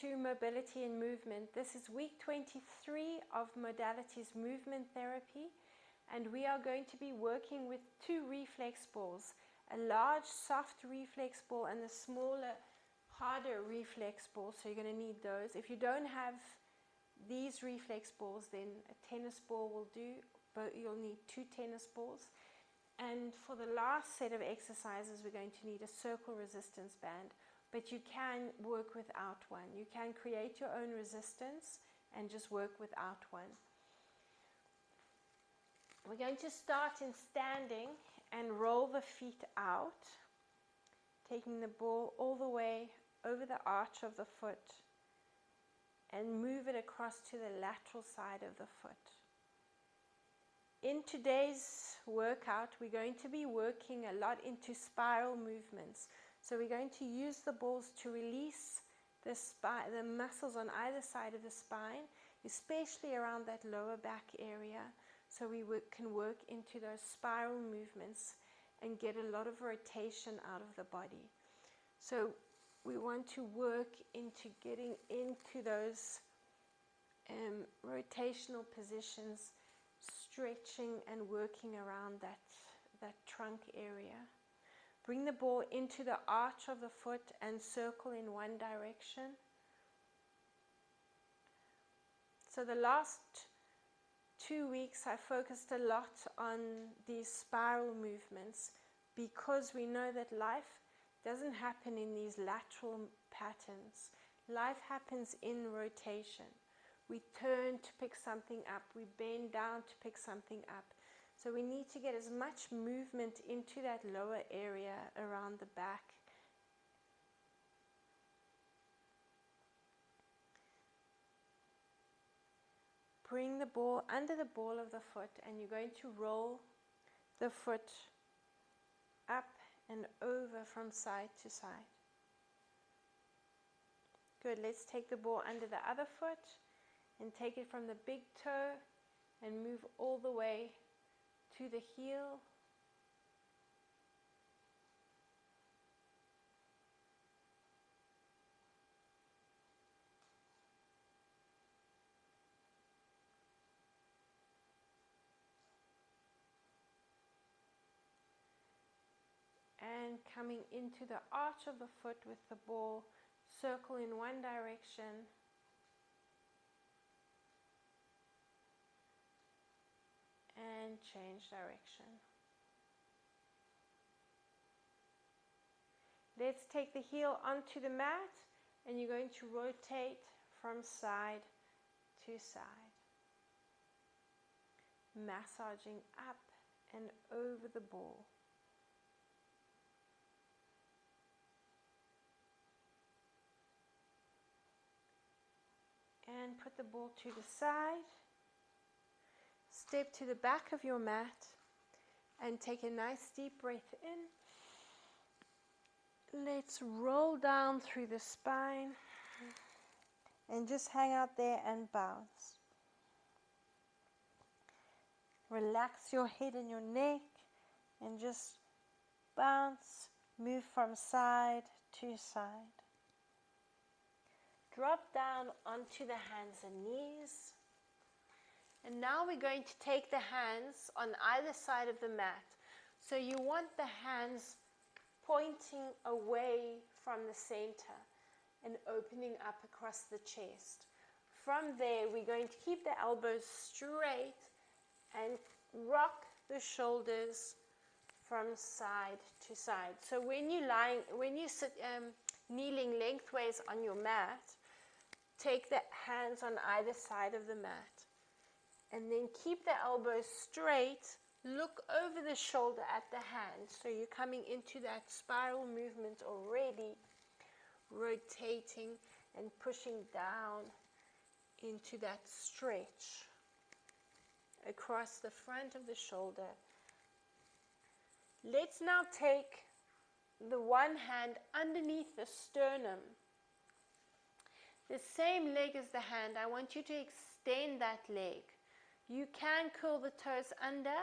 to Mobility and Movement. This is week 23 of modalities movement therapy, and we are going to be working with two reflex balls, a large soft reflex ball and a smaller harder reflex ball. So you're going to need those. If you don't have these reflex balls, then a tennis ball will do, but you'll need two tennis balls. And for the last set of exercises, we're going to need a circle resistance band. But you can work without one. You can create your own resistance and just work without one. We're going to start in standing and roll the feet out, taking the ball all the way over the arch of the foot and move it across to the lateral side of the foot. In today's workout, we're going to be working a lot into spiral movements. So we're going to use the balls to release the muscles on either side of the spine, especially around that lower back area, so we can work into those spiral movements and get a lot of rotation out of the body. So we want to work into getting into those rotational positions, stretching and working around that trunk area. Bring the ball into the arch of the foot and circle in one direction. So the last 2 weeks I focused a lot on these spiral movements because we know that life doesn't happen in these lateral patterns. Life happens in rotation. We turn to pick something up, we bend down to pick something up. So we need to get as much movement into that lower area around the back. Bring the ball under the ball of the foot and you're going to roll the foot up and over from side to side. Good, let's take the ball under the other foot and take it from the big toe and move all the way to the heel. And coming into the arch of the foot with the ball, circle in one direction. And change direction. Let's take the heel onto the mat and you're going to rotate from side to side, massaging up and over the ball. And put the ball to the side. Step to the back of your mat and take a nice deep breath in. Let's roll down through the spine and just hang out there and bounce. Relax your head and your neck and just bounce, move from side to side. Drop down onto the hands and knees. And now we're going to take the hands on either side of the mat. So you want the hands pointing away from the center and opening up across the chest. From there, we're going to keep the elbows straight and rock the shoulders from side to side. So when you sit kneeling lengthways on your mat, take the hands on either side of the mat. And then keep the elbows straight, look over the shoulder at the hand. So you're coming into that spiral movement already, rotating and pushing down into that stretch across the front of the shoulder. Let's now take the one hand underneath the sternum. The same leg as the hand, I want you to extend that leg. You can curl the toes under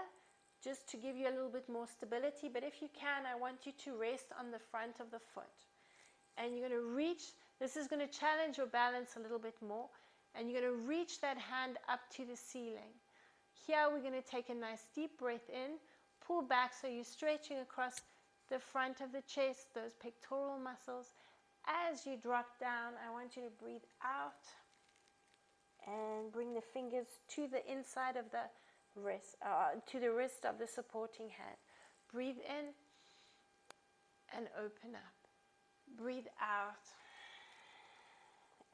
just to give you a little bit more stability, but if you can, I want you to rest on the front of the foot. And you're going to reach This is going to challenge your balance a little bit more, and you're going to reach that hand up to the ceiling. Here we're going to take a nice deep breath in, pull back so you're stretching across the front of the chest, those pectoral muscles. As you drop down, I want you to breathe out and bring the fingers to the inside of the wrist, to the wrist of the supporting hand. Breathe in and open up. Breathe out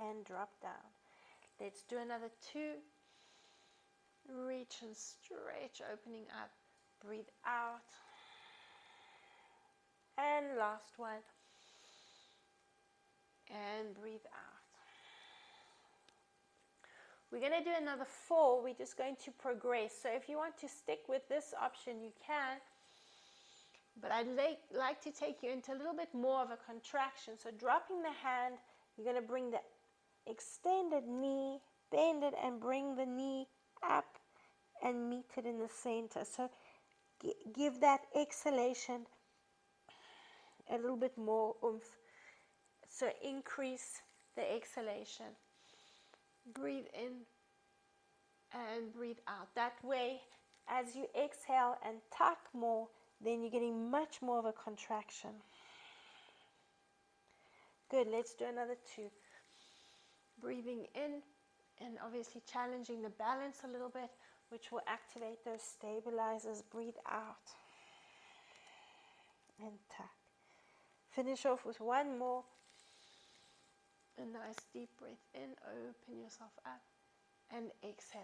and drop down. Let's do another 2. Reach and stretch, opening up. Breathe out. And last one. And breathe out. We're going to do another 4. We're just going to progress. So if you want to stick with this option, you can. But I'd like to take you into a little bit more of a contraction. So dropping the hand, you're going to bring the extended knee, bend it and bring the knee up and meet it in the center. So give that exhalation a little bit more oomph. So increase the exhalation. Breathe in and breathe out. That way, as you exhale and tuck more, then you're getting much more of a contraction. Good, let's do another 2. Breathing in and obviously challenging the balance a little bit, which will activate those stabilizers. Breathe out and tuck. Finish off with one more. A nice deep breath in, open yourself up and exhale.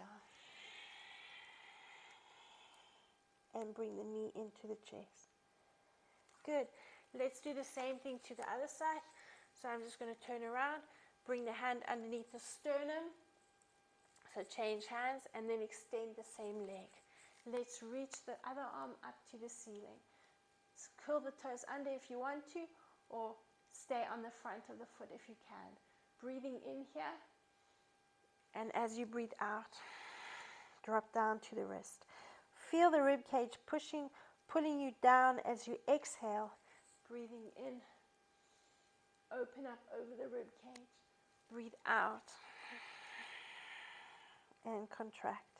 And bring the knee into the chest. Good. Let's do the same thing to the other side. So I'm just going to turn around, bring the hand underneath the sternum. So change hands and then extend the same leg. Let's reach the other arm up to the ceiling. So curl the toes under if you want to, or stay on the front of the foot if you can. Breathing in here, and as you breathe out, drop down to the wrist. Feel the rib cage pulling you down as you exhale. Breathing in, open up over the rib cage. Breathe out and contract.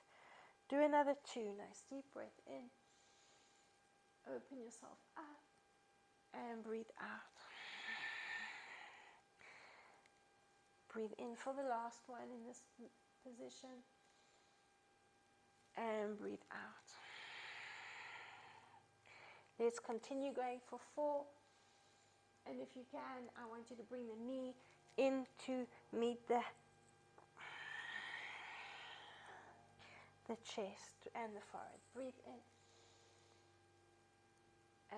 Do another 2. Nice deep breath in. Open yourself up and breathe out. Breathe in for the last one in this position and breathe out. Let's continue going for 4. And if you can, I want you to bring the knee in to meet the chest and the forehead. Breathe in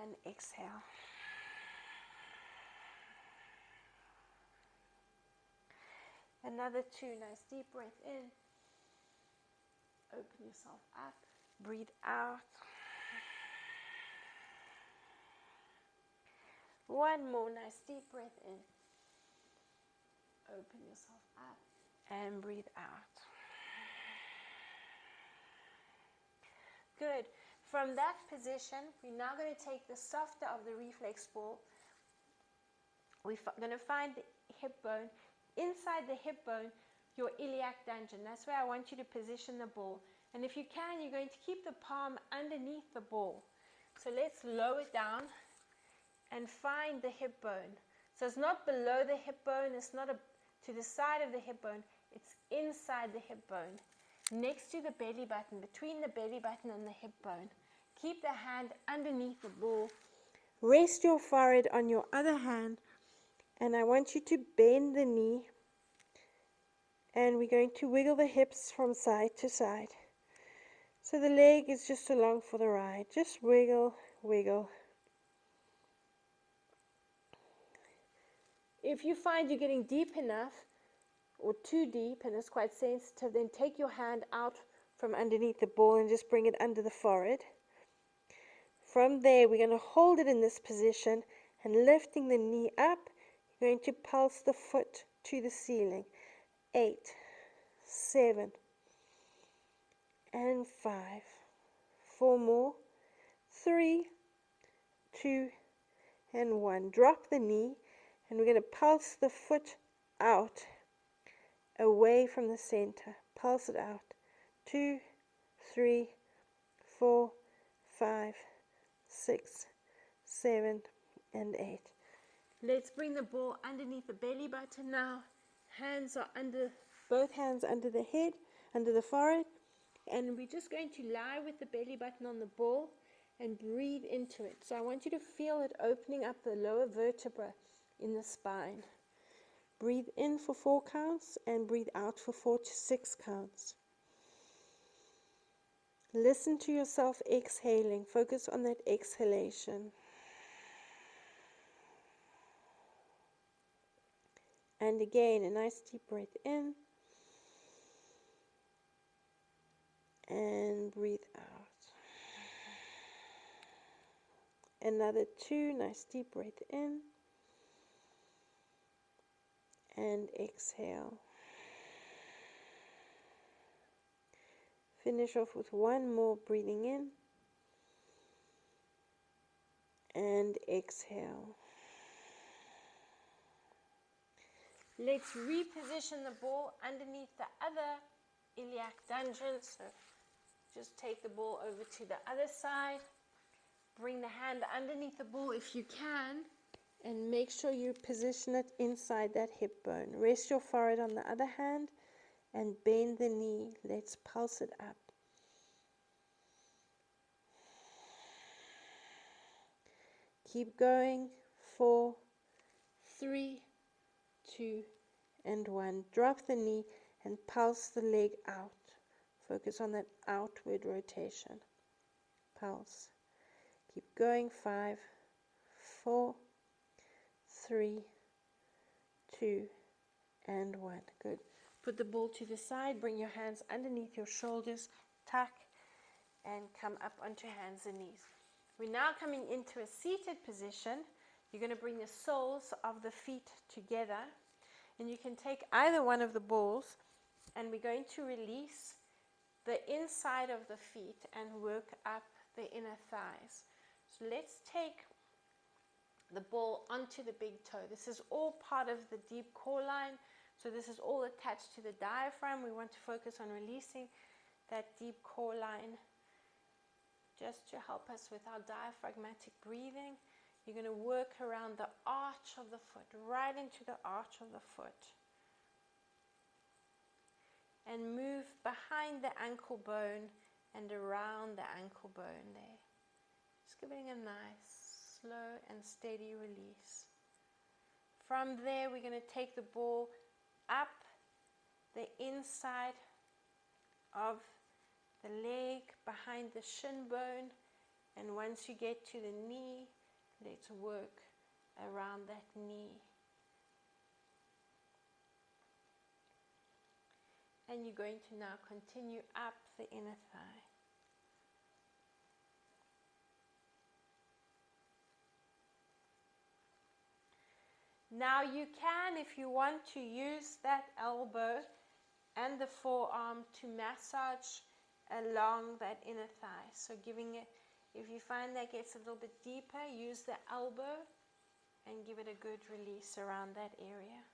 and exhale. Another 2. Nice deep breath in. Open yourself up. Breathe out. One more. Nice deep breath in. Open yourself up and breathe out. Good. From that position, we're now going to take the softer of the reflex ball. We're going to find the hip bone. Inside the hip bone, your iliac dungeon. That's where I want you to position the ball. And if you can, you're going to keep the palm underneath the ball. So let's lower down and find the hip bone. So it's not below the hip bone, it's not to the side of the hip bone, it's inside the hip bone. Next to the belly button, between the belly button and the hip bone. Keep the hand underneath the ball. Rest your forehead on your other hand, and I want you to bend the knee, and we're going to wiggle the hips from side to side. So the leg is just along for the ride. Just wiggle, wiggle. If you find you're getting deep enough or too deep and it's quite sensitive, then take your hand out from underneath the ball and just bring it under the forehead. From there, we're going to hold it in this position and lifting the knee up, you're going to pulse the foot to the ceiling. 8, 7, and 5. 4 more. 3, 2, and 1. Drop the knee, and we're going to pulse the foot out, away from the center. Pulse it out. 2, 3, 4, 5, 6, 7, and 8. Let's bring the ball underneath the belly button now. Hands are under, both hands under the head, under the forehead. And we're just going to lie with the belly button on the ball and breathe into it. So I want you to feel it opening up the lower vertebra in the spine. Breathe in for 4 counts and breathe out for 4 to 6 counts. Listen to yourself exhaling. Focus on that exhalation. And again, a nice deep breath in. And breathe out. Another 2, nice deep breath in. And exhale. Finish off with 1 more, breathing in. And exhale. Let's reposition the ball underneath the other iliac dungeon. So just take the ball over to the other side. Bring the hand underneath the ball if you can. And make sure you position it inside that hip bone. Rest your forehead on the other hand and bend the knee. Let's pulse it up. Keep going. 4, 3, 2, and 1. Drop the knee and pulse the leg out. Focus on that outward rotation. Pulse. Keep going. 5, 4, 3, 2, and 1. Good. Put the ball to the side. Bring your hands underneath your shoulders. Tuck and come up onto hands and knees. We're now coming into a seated position. You're going to bring the soles of the feet together. And you can take either one of the balls and we're going to release the inside of the feet and work up the inner thighs. So let's take the ball onto the big toe. This is all part of the deep core line. So this is all attached to the diaphragm. We want to focus on releasing that deep core line just to help us with our diaphragmatic breathing. You're going to work around the arch of the foot, right into the arch of the foot. And move behind the ankle bone and around the ankle bone there. Just giving a nice, slow and steady release. From there, we're going to take the ball up the inside of the leg, behind the shin bone, and once you get to the knee, let's work around that knee. And you're going to now continue up the inner thigh. Now you can, if you want, to use that elbow and the forearm to massage along that inner thigh. So giving it, if you find that gets a little bit deeper, use the elbow and give it a good release around that area.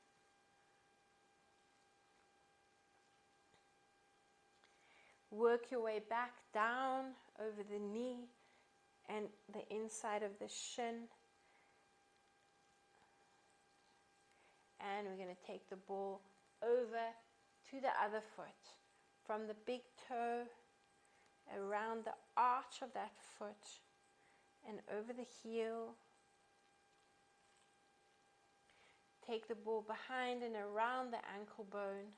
Work your way back down over the knee and the inside of the shin. And we're going to take the ball over to the other foot. From the big toe, around the arch of that foot, and over the heel. Take the ball behind and around the ankle bone.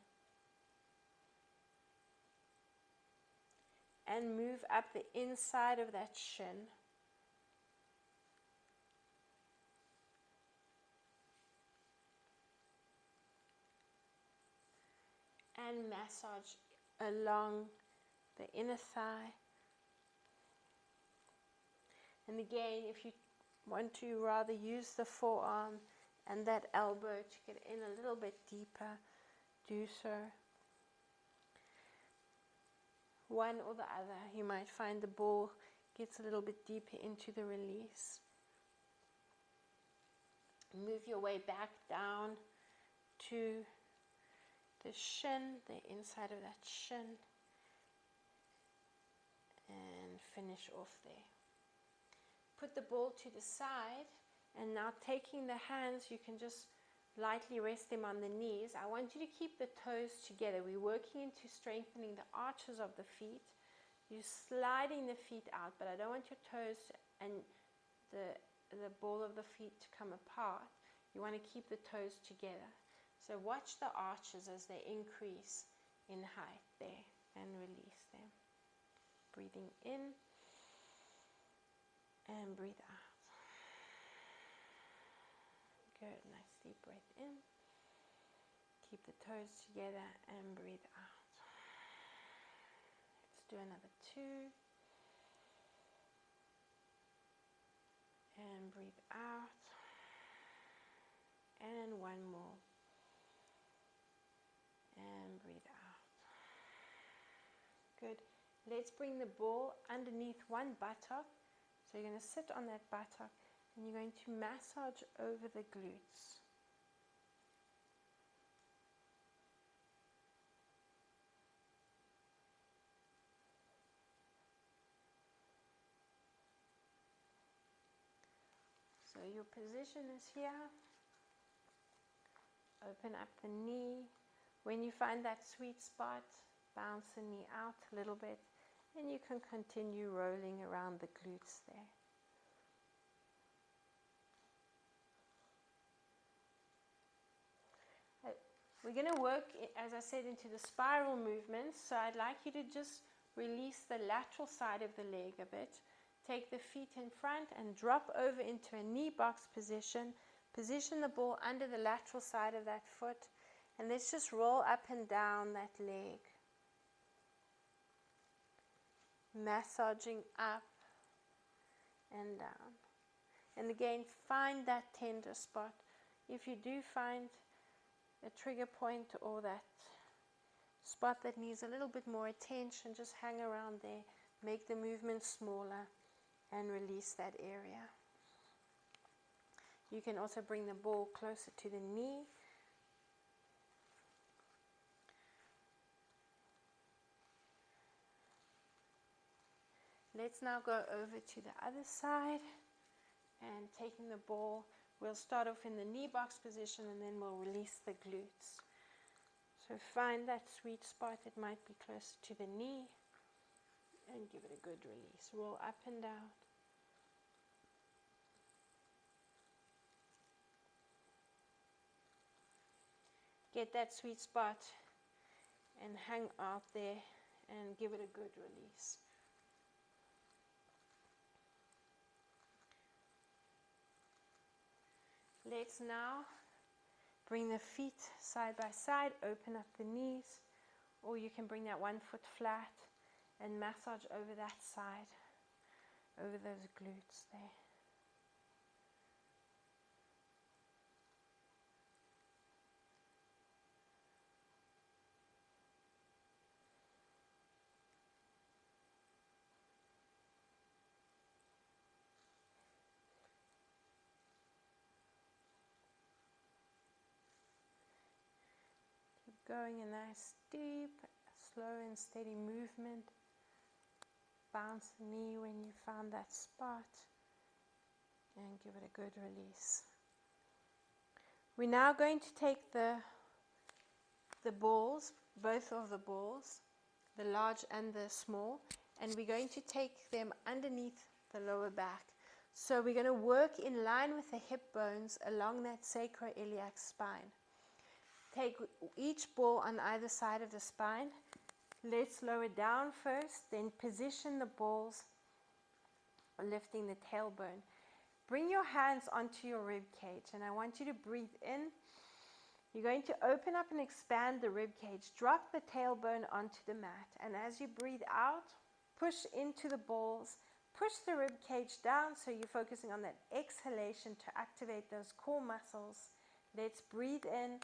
And move up the inside of that shin. And massage along the inner thigh. And again, if you want to rather use the forearm and that elbow to get in a little bit deeper, do so. One or the other. You might find the ball gets a little bit deeper into the release. Move your way back down to the shin, the inside of that shin, and finish off there. Put the ball to the side, and now taking the hands, you can just lightly rest them on the knees. I want you to keep the toes together. We're working into strengthening the arches of the feet. You're sliding the feet out, but I don't want your toes and the ball of the feet to come apart. You want to keep the toes together. So watch the arches as they increase in height there, and release them. Breathing in and breathe out. Good, nice deep breath in. Keep the toes together and breathe out. Let's do another 2. And breathe out. And one more. And breathe out. Good. Let's bring the ball underneath one buttock. So you're going to sit on that buttock and you're going to massage over the glutes. So your position is here. Open up the knee. When you find that sweet spot, bounce the knee out a little bit, and you can continue rolling around the glutes there. We're going to work, as I said, into the spiral movements. So I'd like you to just release the lateral side of the leg a bit. Take the feet in front and drop over into a knee box position. Position the ball under the lateral side of that foot. And let's just roll up and down that leg. Massaging up and down. And again, find that tender spot. If you do find a trigger point or that spot that needs a little bit more attention, just hang around there, make the movement smaller, and release that area. You can also bring the ball closer to the knee. Let's now go over to the other side, and taking the ball, we'll start off in the knee box position and then we'll release the glutes. So find that sweet spot. It might be closer to the knee, and give it a good release. Roll up and down. Get that sweet spot and hang out there and give it a good release. Let's now bring the feet side by side, open up the knees, or you can bring that one foot flat and massage over that side, over those glutes there. Going a nice deep, slow and steady movement. Bounce the knee when you found that spot and give it a good release. We're now going to take the balls, both of the balls, the large and the small, and we're going to take them underneath the lower back. So we're going to work in line with the hip bones along that sacroiliac spine. Take each ball on either side of the spine. Let's lower down first, then position the balls, lifting the tailbone. Bring your hands onto your rib cage, and I want you to breathe in. You're going to open up and expand the rib cage. Drop the tailbone onto the mat, and as you breathe out, push into the balls. Push the rib cage down, so you're focusing on that exhalation to activate those core muscles. Let's breathe in.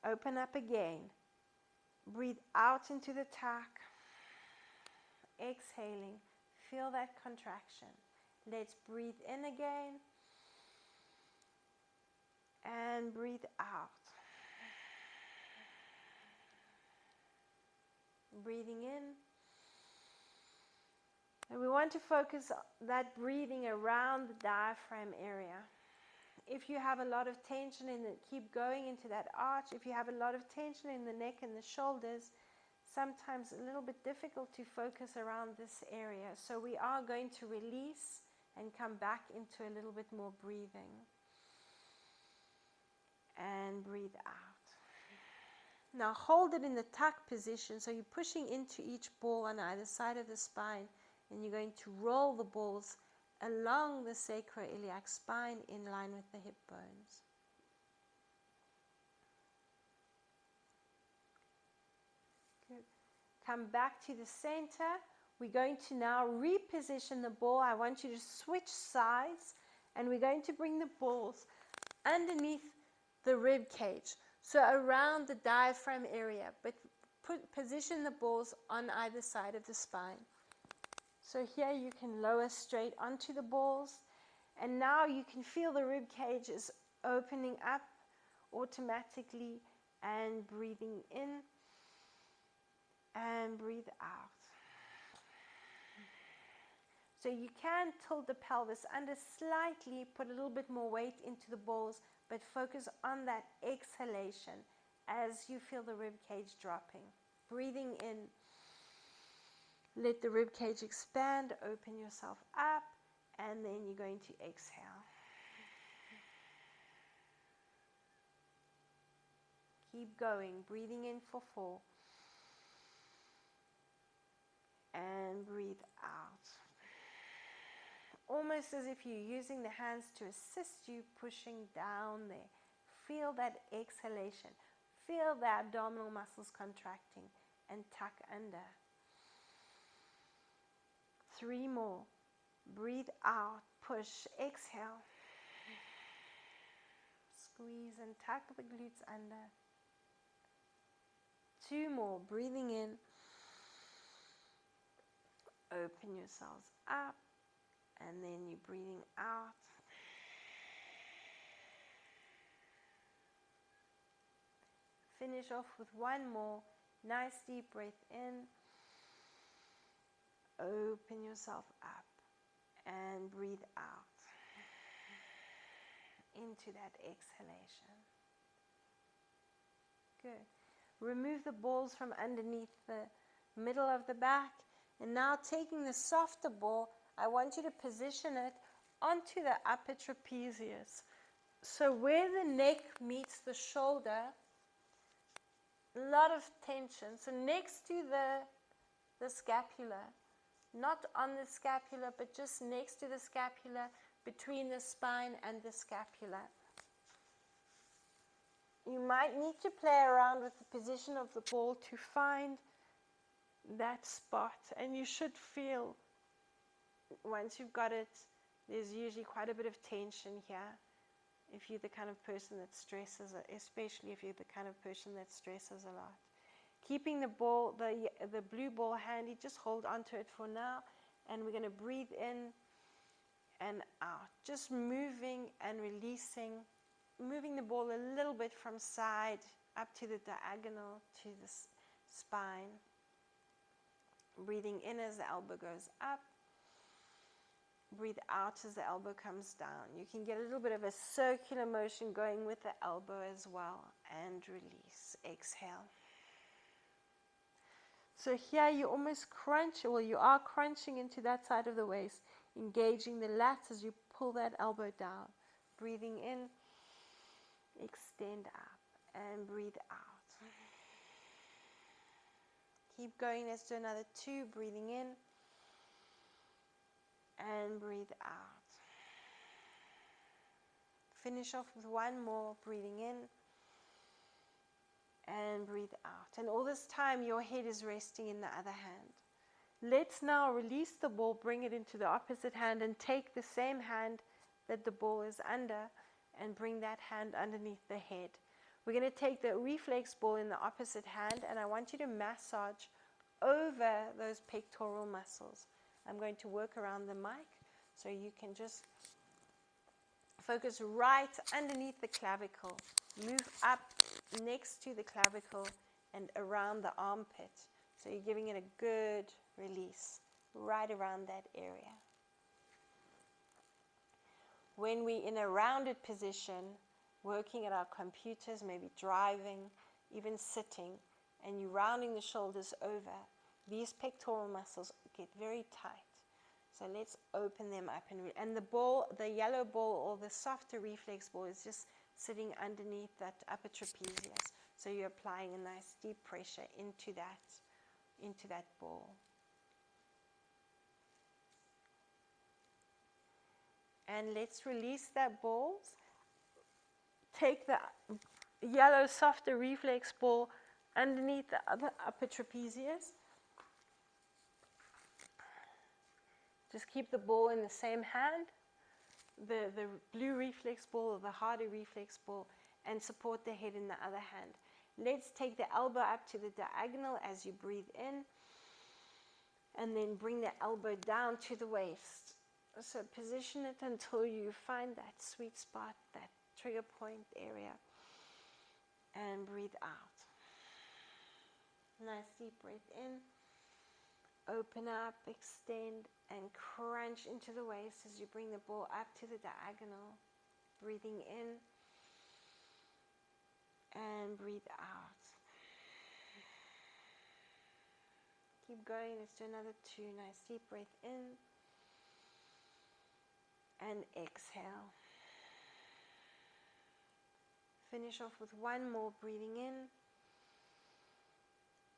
Open up again. Breathe out into the tuck. Exhaling. Feel that contraction. Let's breathe in again. And breathe out. breathing in. And we want to focus that breathing around the diaphragm area. If you have a lot of tension in it, keep going into that arch. If you have a lot of tension in the neck and the shoulders, sometimes a little bit difficult to focus around this area. So we are going to release and come back into a little bit more breathing. And breathe out. Now hold it in the tuck position. So you're pushing into each ball on either side of the spine, and you're going to roll the balls along the sacroiliac spine in line with the hip bones. Good. Come back to the center. We're going to now reposition the ball. I want you to switch sides, and we're going to bring the balls underneath the rib cage, so around the diaphragm area, but position the balls on either side of the spine. So here you can lower straight onto the balls, and now you can feel the rib cage is opening up automatically, and breathing in and breathe out. So you can tilt the pelvis under slightly, put a little bit more weight into the balls, but focus on that exhalation as you feel the rib cage dropping. Breathing in, let the rib cage expand, open yourself up, and then you're going to exhale. Keep going, breathing in for 4. And breathe out. Almost as if you're using the hands to assist you, pushing down there. Feel that exhalation. Feel the abdominal muscles contracting, and tuck under. 3 more. Breathe out, push, exhale. Squeeze and tuck the glutes under. 2 more. Breathing in. Open yourselves up. And then you're breathing out. Finish off with 1 more. Nice deep breath in. Open yourself up. And breathe out. Into that exhalation. Good. Remove the balls from underneath the middle of the back. And now taking the softer ball, I want you to position it onto the upper trapezius. So where the neck meets the shoulder, a lot of tension. So next to the scapula, not on the scapula, but just next to the scapula, between the spine and the scapula. You might need to play around with the position of the ball to find that spot, and you should feel, once you've got it, there's usually quite a bit of tension here. If you're the kind of person that stresses, especially if you're the kind of person that stresses a lot. Keeping the ball, the blue ball handy, just hold onto it for now, and we're going to breathe in and out. Just moving and releasing, moving the ball a little bit from side up to the diagonal to the spine. Breathing in as the elbow goes up. Breathe out as the elbow comes down. You can get a little bit of a circular motion going with the elbow as well. And release. Exhale. So here you almost crunch, well, you are crunching into that side of the waist, engaging the lats as you pull that elbow down. Breathing in, extend up, and breathe out. Keep going. Let's do another 2. Breathing in and breathe out. Finish off with 1 more. Breathing in and breathe out. And all this time your head is resting in the other hand. Let's now release the ball, bring it into the opposite hand, and take the same hand that the ball is under and bring that hand underneath the head. We're going to take the reflex ball in the opposite hand, and I want you to massage over those pectoral muscles. I'm going to work around the mic, so you can just focus right underneath the clavicle. Move up next to the clavicle and around the armpit. So you're giving it a good release right around that area. When we're in a rounded position, working at our computers, maybe driving, even sitting, and you're rounding the shoulders over, these pectoral muscles get very tight. So let's open them up. And the ball, the yellow ball or the softer reflex ball is just sitting underneath that upper trapezius. So you're applying a nice deep pressure into that ball. And let's release that ball. Take the yellow softer reflex ball underneath the other upper trapezius. Just keep the ball in the same hand, the blue reflex ball or the harder reflex ball, and support the head in the other hand. Let's take the elbow up to the diagonal as you breathe in, and then bring the elbow down to the waist. So position it until you find that sweet spot, that trigger point area, and breathe out. Nice deep breath in. Open up, extend, and crunch into the waist as you bring the ball up to the diagonal. Breathing in and breathe out. Keep going. Let's do another 2. Nice deep breath in and exhale. Finish off with 1 more, breathing in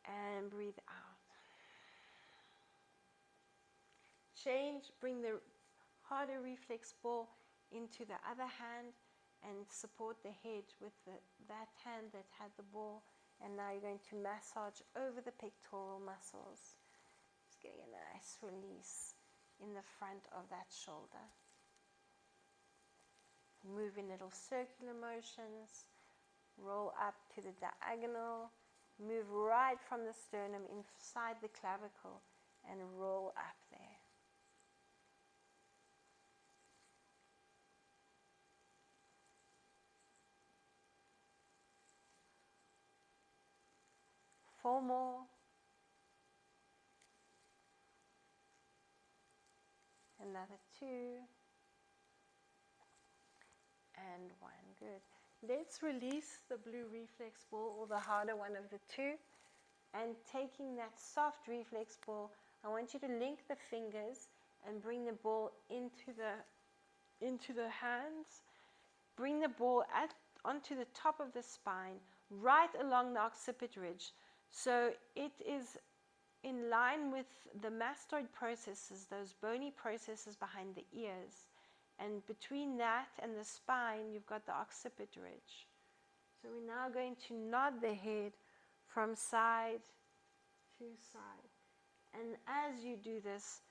and breathe out. Change, bring the harder reflex ball into the other hand and support the head with that hand that had the ball. And now you're going to massage over the pectoral muscles. Just getting a nice release in the front of that shoulder. Move in little circular motions. Roll up to the diagonal. Move right from the sternum inside the clavicle and roll up there. Four more. Another 2. And 1. Good. Let's release the blue reflex ball, or the harder one of the 2. And taking that soft reflex ball, I want you to link the fingers and bring the ball into the hands. Bring the ball onto the top of the spine, right along the occiput ridge. So it is in line with the mastoid processes, those bony processes behind the ears. And between that and the spine, you've got the occiput ridge. So we're now going to nod the head from side to side. And as you do this,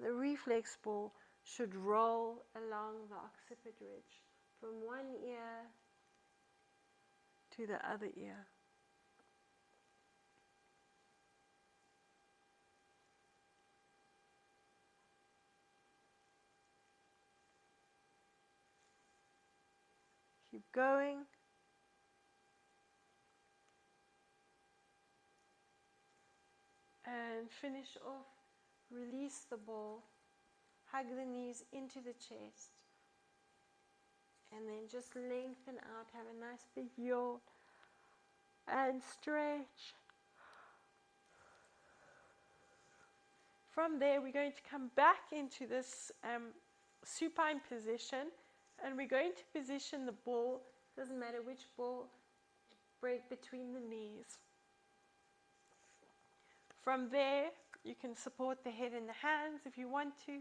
the reflex ball should roll along the occiput ridge from one ear to the other ear. Keep going. And finish off. Release the ball. Hug the knees into the chest. And then just lengthen out. Have a nice big yawn. And stretch. From there, we're going to come back into this supine position. And we're going to position the ball, doesn't matter which ball, break between the knees. From there, you can support the head in the hands if you want to,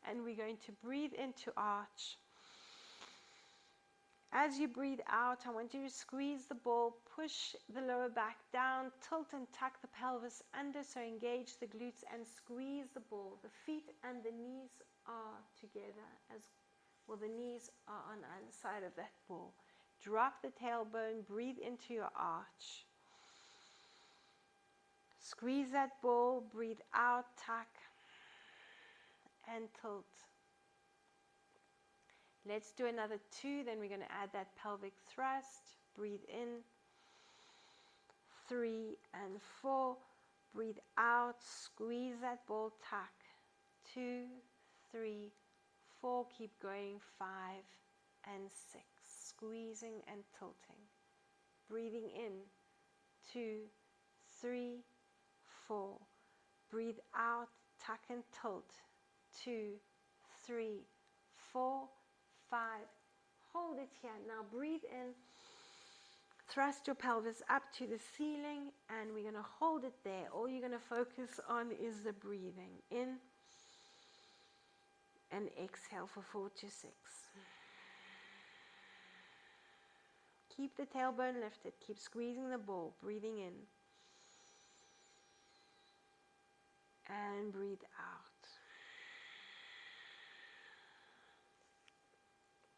and we're going to breathe into arch. As you breathe out, I want you to squeeze the ball, push the lower back down, tilt and tuck the pelvis under, so engage the glutes and squeeze the ball. The feet and the knees are together as well, the knees are on either side of that ball. Drop the tailbone, breathe into your arch. Squeeze that ball, breathe out, tuck, and tilt. Let's do another 2, then we're going to add that pelvic thrust. Breathe in, 3 and 4. Breathe out, squeeze that ball, tuck. 2, 3, 4, keep going, 5 and 6. Squeezing and tilting. Breathing in, 2, 3, 4. Breathe out, tuck and tilt. 2, 3, 4, 5. Hold it here. Now breathe in. Thrust your pelvis up to the ceiling, and we're going to hold it there. All you're going to focus on is the breathing. In and exhale for 4 to 6. Keep the tailbone lifted. Keep squeezing the ball. Breathing in. And breathe out.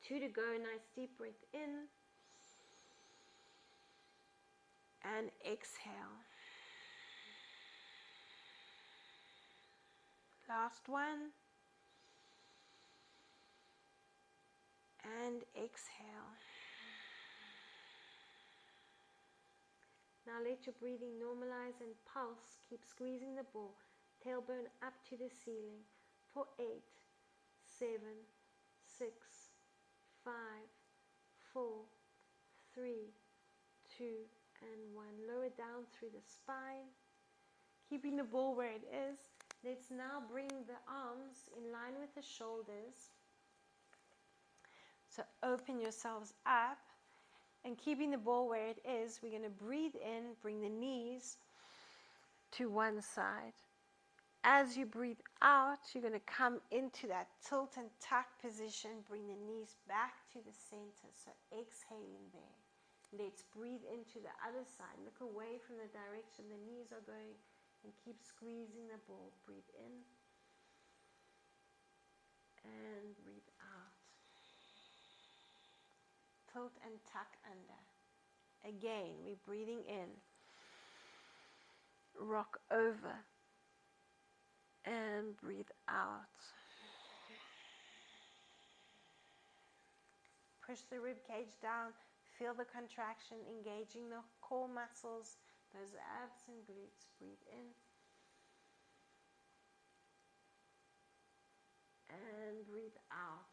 2 to go. Nice deep breath in. And exhale. Last one. And exhale. Now let your breathing normalize and pulse. Keep squeezing the ball. Tailbone up to the ceiling for 8, 7, 6, 5, 4, 3, 2, and 1. Lower down through the spine. Keeping the ball where it is. Let's now bring the arms in line with the shoulders. So open yourselves up, and keeping the ball where it is, we're going to breathe in, bring the knees to one side. As you breathe out, you're going to come into that tilt and tuck position, bring the knees back to the center. So exhaling there. Let's breathe into the other side. Look away from the direction the knees are going and keep squeezing the ball. Breathe in and breathe out. Tilt and tuck under. Again, we're breathing in. Rock over. And breathe out. Push the rib cage down. Feel the contraction, engaging the core muscles, those abs and glutes. Breathe in. And breathe out.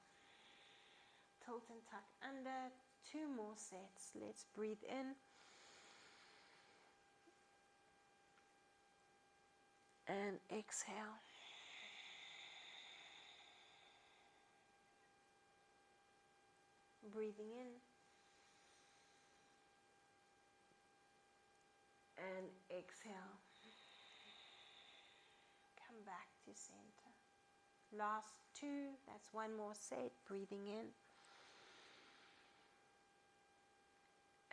Tilt and tuck under. 2 more sets. Let's breathe in. And exhale. Breathing in. And exhale. Come back to center. Last 2. That's 1 more set. Breathing in.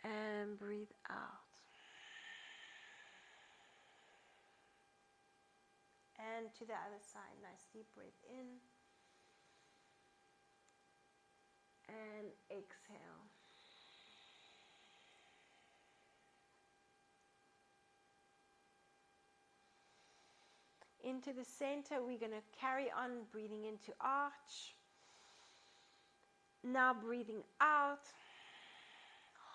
And breathe out. And to the other side. Nice deep breath in. And exhale. Into the center, we're going to carry on breathing into arch. Now breathing out.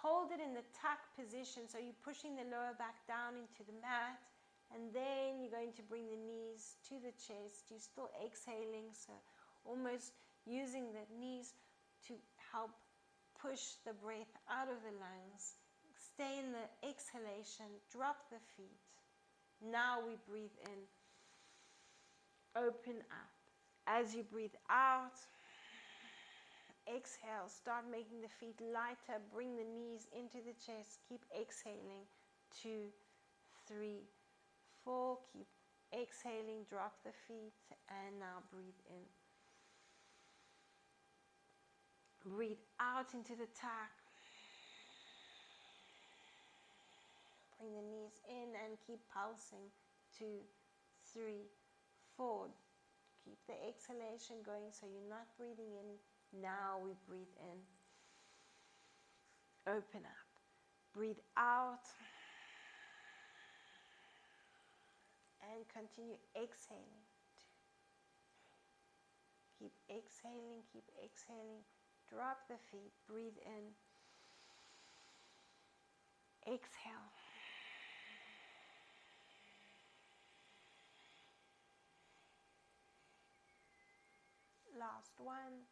Hold it in the tuck position, so you're pushing the lower back down into the mat, and then you're going to bring the knees to the chest. You're still exhaling, so almost using the knees to help push the breath out of the lungs. Stay in the exhalation, drop the feet. Now we breathe in, open up. As you breathe out, exhale, start making the feet lighter, bring the knees into the chest, keep exhaling. 2, 3, 4, keep exhaling, drop the feet, and now breathe in. Breathe out into the tuck. Bring the knees in and keep pulsing. 2, 3, 4. Keep the exhalation going so you're not breathing in. Now we breathe in. Open up. Breathe out. And continue exhaling. Keep exhaling, keep exhaling. Drop the feet. Breathe in. Exhale. last one.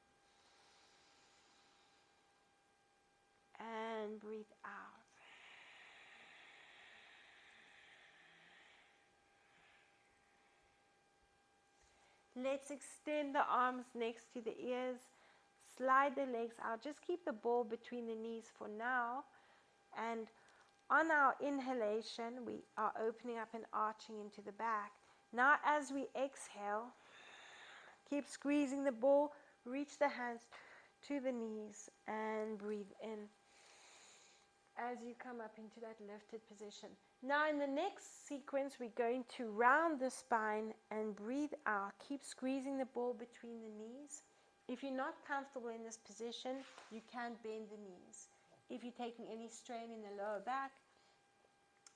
And breathe out. Let's extend the arms next to the ears. Slide the legs out. Just keep the ball between the knees for now. And on our inhalation, we are opening up and arching into the back. Now as we exhale, keep squeezing the ball. Reach the hands to the knees and breathe in as you come up into that lifted position. Now in the next sequence, we're going to round the spine and breathe out. Keep squeezing the ball between the knees. If you're not comfortable in this position, you can bend the knees. If you're taking any strain in the lower back,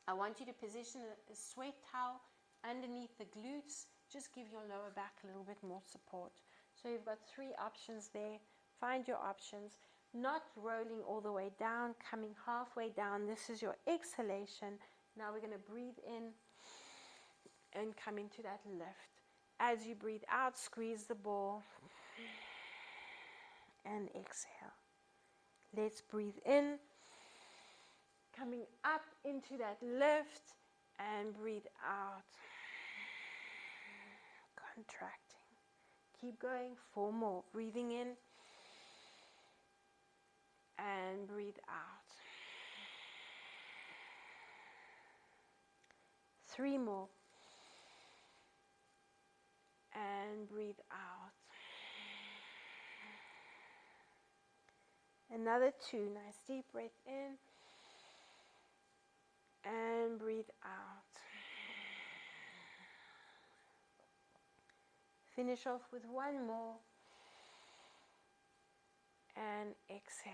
I want you to position a sweat towel underneath the glutes. Just give your lower back a little bit more support. So you've got 3 options there. Find your options. Not rolling all the way down, coming halfway down. This is your exhalation. Now we're going to breathe in and come into that lift. As you breathe out, squeeze the ball and exhale. Let's breathe in, coming up into that lift, and breathe out, contracting. Keep going, 4 more. Breathing in and breathe out. 3 more. And breathe out. Another 2. Nice deep breath in. And breathe out. Finish off with 1 more. And exhale.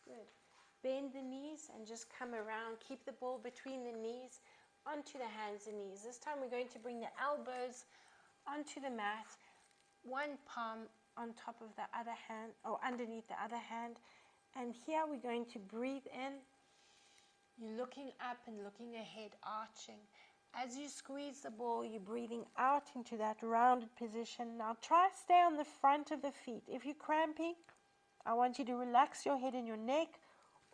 Good. Bend the knees and just come around. Keep the ball between the knees onto the hands and knees. This time we're going to bring the elbows onto the mat. 1 palm on top of the other hand, or underneath the other hand. And here we're going to breathe in. You're looking up and looking ahead, arching. As you squeeze the ball, you're breathing out into that rounded position. Now try stay on the front of the feet. If you're cramping, I want you to relax your head and your neck,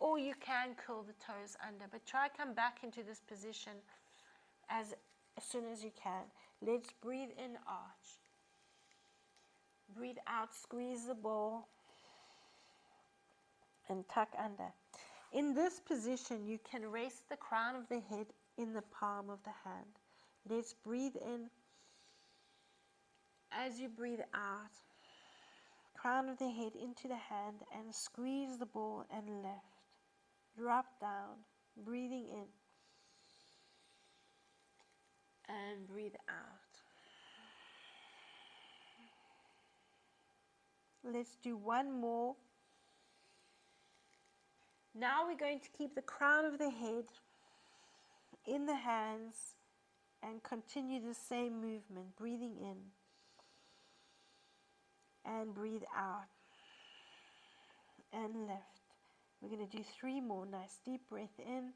or you can curl the toes under. But try come back into this position as soon as you can. Let's breathe in, arch. Breathe out, squeeze the ball, and tuck under. In this position, you can rest the crown of the head in the palm of the hand. Let's breathe in. As you breathe out, crown of the head into the hand and squeeze the ball and lift. Drop down, breathing in. And breathe out. Let's do 1 more. Now we're going to keep the crown of the head in the hands and continue the same movement, breathing in and breathe out and lift. We're going to do 3 more. Nice deep breath in,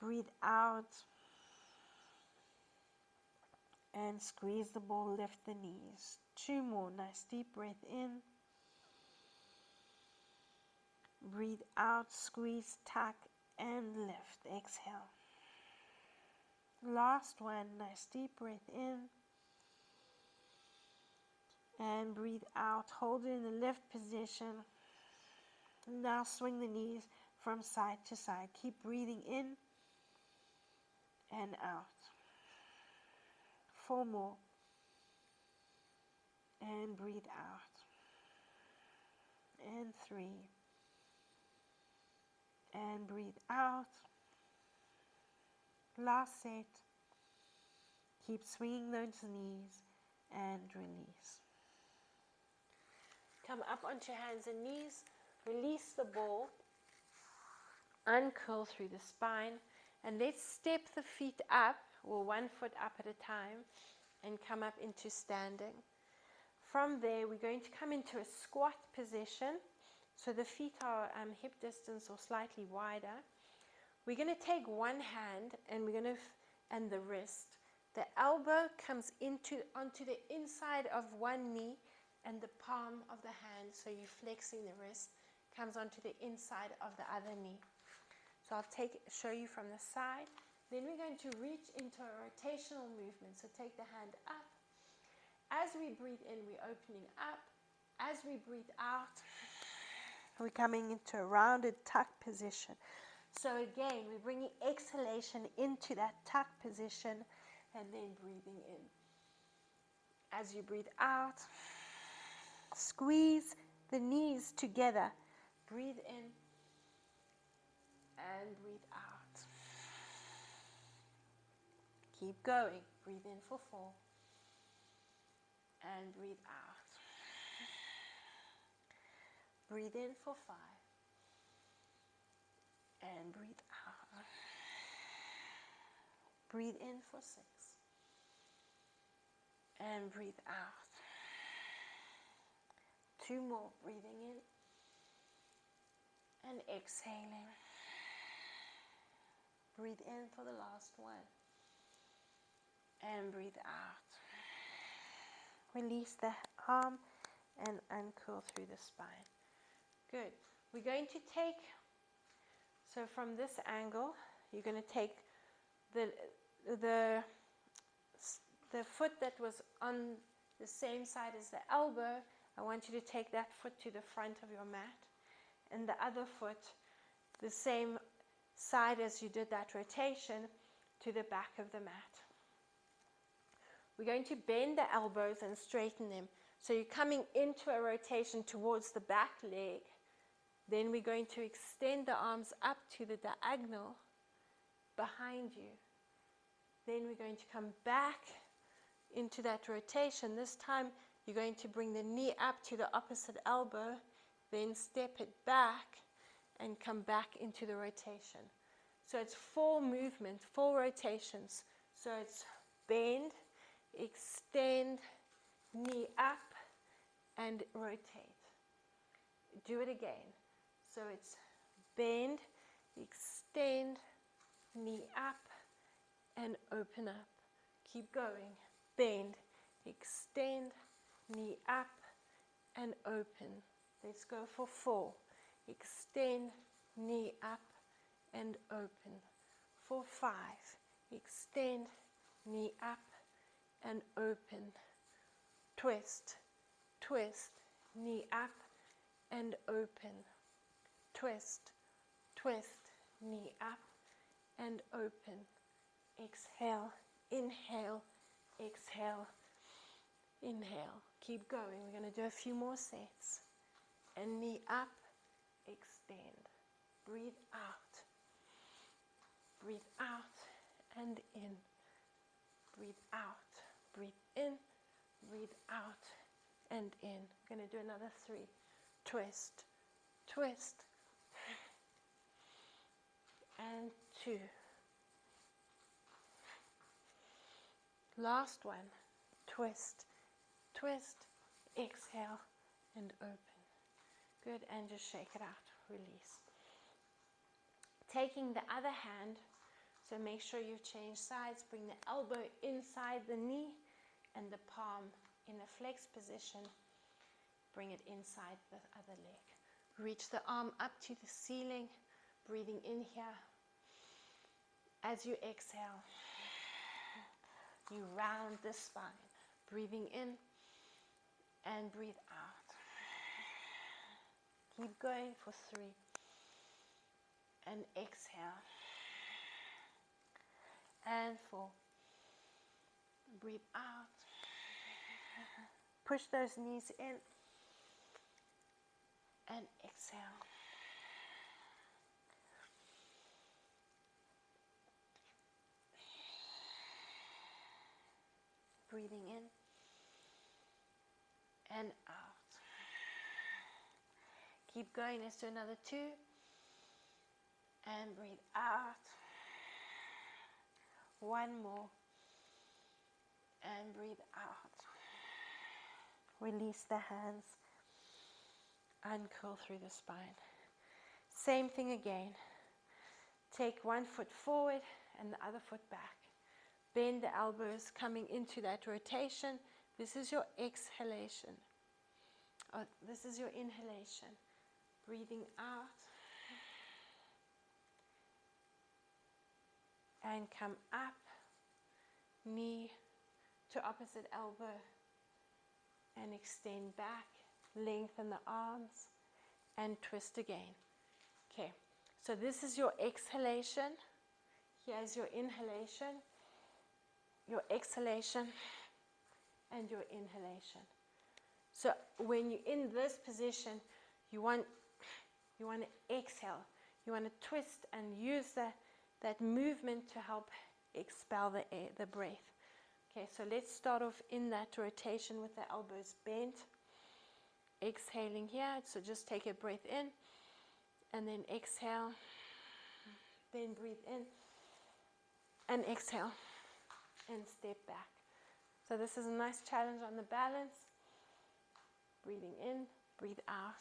breathe out, and squeeze the ball, lift the knees. 2 more. Nice deep breath in, breathe out, squeeze, tuck, and lift. Exhale. Last one. Nice deep breath in and breathe out. Hold it in the lift position. Now swing the knees from side to side. Keep breathing in and out. 4 more. And breathe out. And 3. And breathe out. Last set. Keep swinging those knees and release. Come up onto hands and knees. Release the ball. Uncurl through the spine. And let's step the feet up, or 1 foot up at a time, and come up into standing. From there, we're going to come into a squat position. So the feet are hip distance or slightly wider. We're going to take one hand and we're going to, and the wrist. The elbow comes onto the inside of one knee, and the palm of the hand, so you're flexing the wrist, comes onto the inside of the other knee. So I'll show you from the side. Then we're going to reach into a rotational movement. So take the hand up. As we breathe in, we're opening up. As we breathe out, we're coming into a rounded tuck position. So again, we're bringing exhalation into that tuck position and then breathing in. As you breathe out, squeeze the knees together. Breathe in and breathe out. Keep going. Breathe in for 4 and breathe out. Breathe in for 5 and breathe out. Breathe in for 6 and breathe out. 2 more. Breathing in and exhaling. Breathe in for the last one and breathe out. Release the arm and uncurl through the spine. Good. We're going to take, so from this angle, you're going to take the foot that was on the same side as the elbow. I want you to take that foot to the front of your mat, and the other foot the same side as you did that rotation to the back of the mat. We're going to bend the elbows and straighten them. So you're coming into a rotation towards the back leg. Then we're going to extend the arms up to the diagonal behind you. Then we're going to come back into that rotation. This time you're going to bring the knee up to the opposite elbow, then step it back and come back into the rotation. So it's 4 movements, 4 rotations. So it's bend, extend, knee up, and rotate. Do it again. So it's bend, extend, knee up, and open up. Keep going. Bend, extend, knee up, and open. Let's go for 4. Extend, knee up, and open. For 5. Extend, knee up, and open. Twist, twist, knee up, and open. Twist, twist, knee up, and open. Exhale, inhale, exhale, inhale. Keep going. We're going to do a few more sets. And knee up, extend. Breathe out. Breathe out and in. Breathe out. Breathe in. Breathe out and in. We're going to do another 3. Twist, twist, and 2. Last one. Twist, twist, exhale, and open. Good, and just shake it out. Release. Taking the other hand, so make sure you change sides. Bring the elbow inside the knee and the palm in a flex position. Bring it inside the other leg. Reach the arm up to the ceiling. Breathing in here. As you exhale, you round the spine. Breathing in and breathe out. Keep going for 3. And exhale. And 4. Breathe out. Push those knees in. And exhale. Breathing in and out. Keep going. Let's do another 2. And breathe out. 1 more. And breathe out. Release the hands. Uncurl through the spine. Same thing again. Take one foot forward and the other foot back. Bend the elbows coming into that rotation. This is your exhalation. Oh, this is your inhalation. Breathing out. And come up. Knee to opposite elbow. And extend back. Lengthen the arms. And twist again. Okay, so this is your exhalation. Here's your inhalation. Your exhalation. And your inhalation. So when you're in this position, you want to exhale. You want to twist and use that movement to help expel the air, the breath. Okay, so let's start off in that rotation with the elbows bent. Exhaling here, so just take a breath in and then exhale. Then breathe in and exhale and step back. So this is a nice challenge on the balance. Breathing in, breathe out.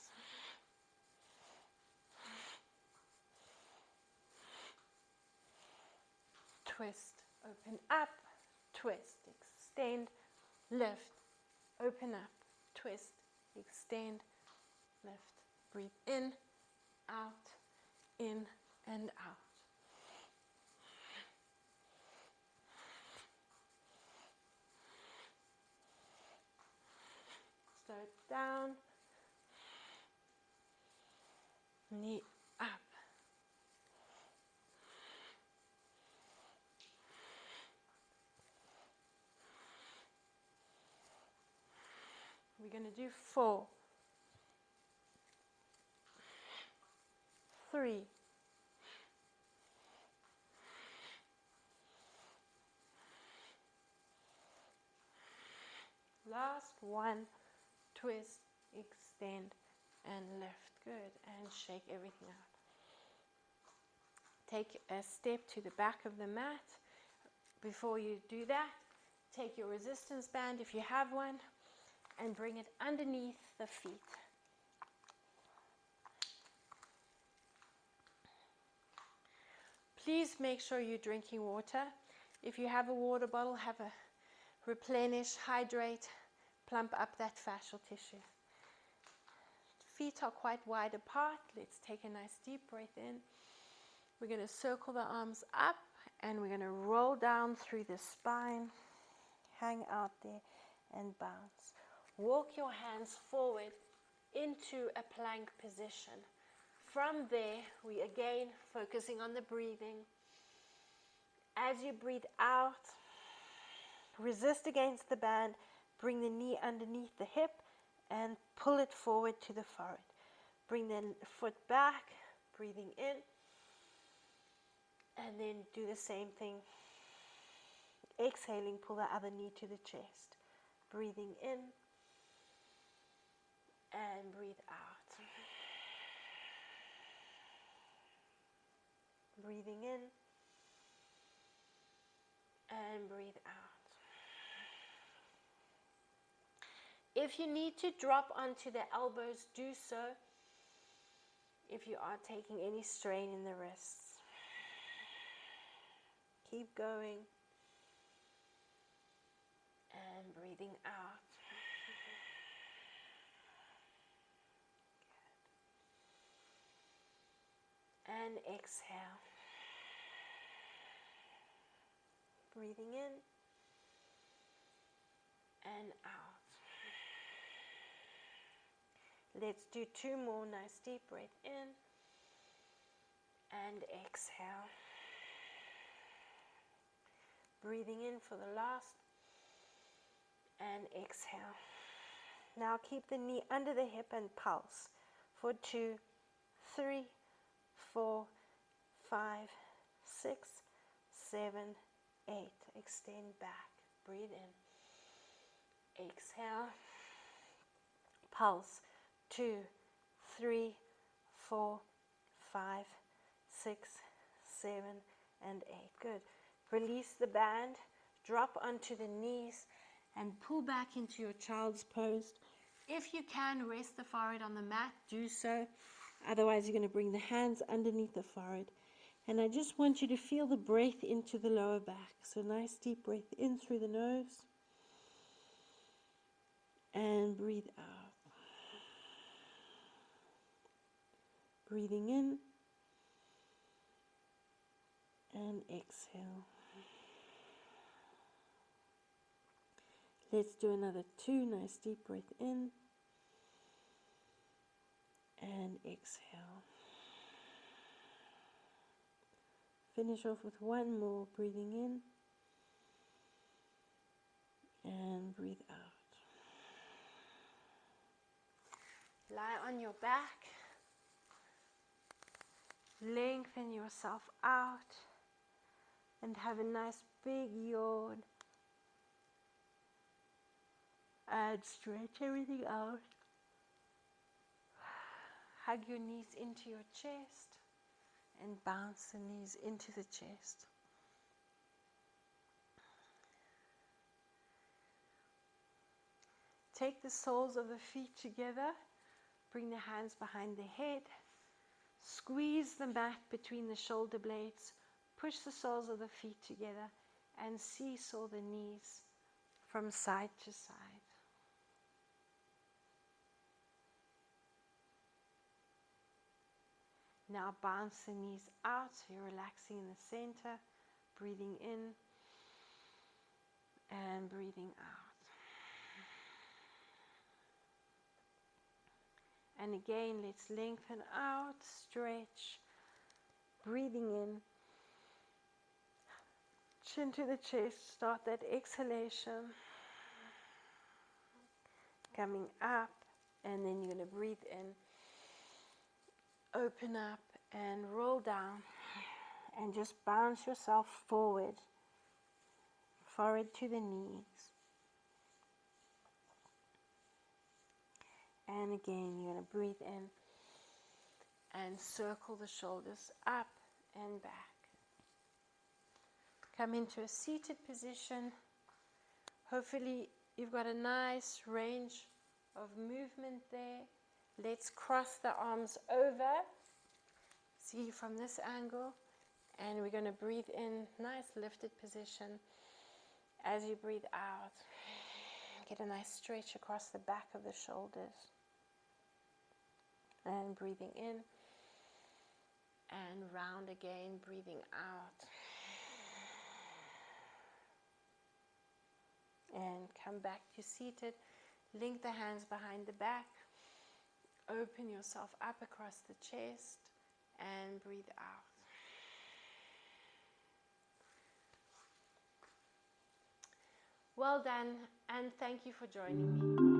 Twist, open up, twist, extend, lift, open up, twist, extend, lift. Breathe in, out, in, and out. Slow it down. Knee up. We're going to do 4, 3, 1. Twist, extend, and lift. Good. And shake everything out. Take a step to the back of the mat. Before you do that, take your resistance band if you have one and bring it underneath the feet. Please make sure you're drinking water. If you have a water bottle, have a replenish, hydrate, plump up that fascial tissue. Feet are quite wide apart. Let's take a nice deep breath in. We're going to circle the arms up and we're going to roll down through the spine, hang out there and bounce. Walk your hands forward into a plank position. From there, we again focusing on the breathing. As you breathe out, resist against the band, bring the knee underneath the hip and pull it forward to the forehead. Bring the foot back, breathing in, and then do the same thing. Exhaling, pull the other knee to the chest. Breathing in and breathe out. Breathing in and breathe out. If you need to drop onto the elbows, do so if you are taking any strain in the wrists. Keep going and breathing out. Good. And exhale. Breathing in and out. Let's do 2 more nice deep breath in and exhale. Breathing in for the last and exhale. Now keep the knee under the hip and pulse for 2, 3, 4, 5, 6, 7, 8. Extend back. Breathe in. Exhale. Pulse. 2, 3, 4, 5, 6, 7, and 8. Good. Release the band. Drop onto the knees and pull back into your child's pose. If you can, rest the forehead on the mat. Do so. Otherwise, you're going to bring the hands underneath the forehead And I just want you to feel the breath into the lower back. So nice deep breath in through the nose. And breathe out. Breathing in. And exhale. Let's do another 2. Nice deep breath in. And exhale. Finish off with 1 more. Breathing in. And breathe out. Lie on your back. Lengthen yourself out. And have a nice big yawn. And stretch everything out. Hug your knees into your chest. And bounce the knees into the chest. Take the soles of the feet together. Bring the hands behind the head. Squeeze the mat between the shoulder blades. Push the soles of the feet together and seesaw the knees from side to side. Now bounce the knees out, so you're relaxing in the center, breathing in and breathing out. And again, let's lengthen out, stretch, breathing in, chin to the chest, start that exhalation, coming up, and then you're going to breathe in, open up and roll down, and just bounce yourself forward, forward to the knees. And again, you're going to breathe in and circle the shoulders up and back. Come into a seated position. Hopefully you've got a nice range of movement there. Let's cross the arms over. See from this angle. And we're going to breathe in, nice lifted position. As you breathe out, get a nice stretch across the back of the shoulders. And breathing in. And round again, breathing out. And come back to seated. Link the hands behind the back. Open yourself up across the chest. And breathe out. Well done, and thank you for joining me.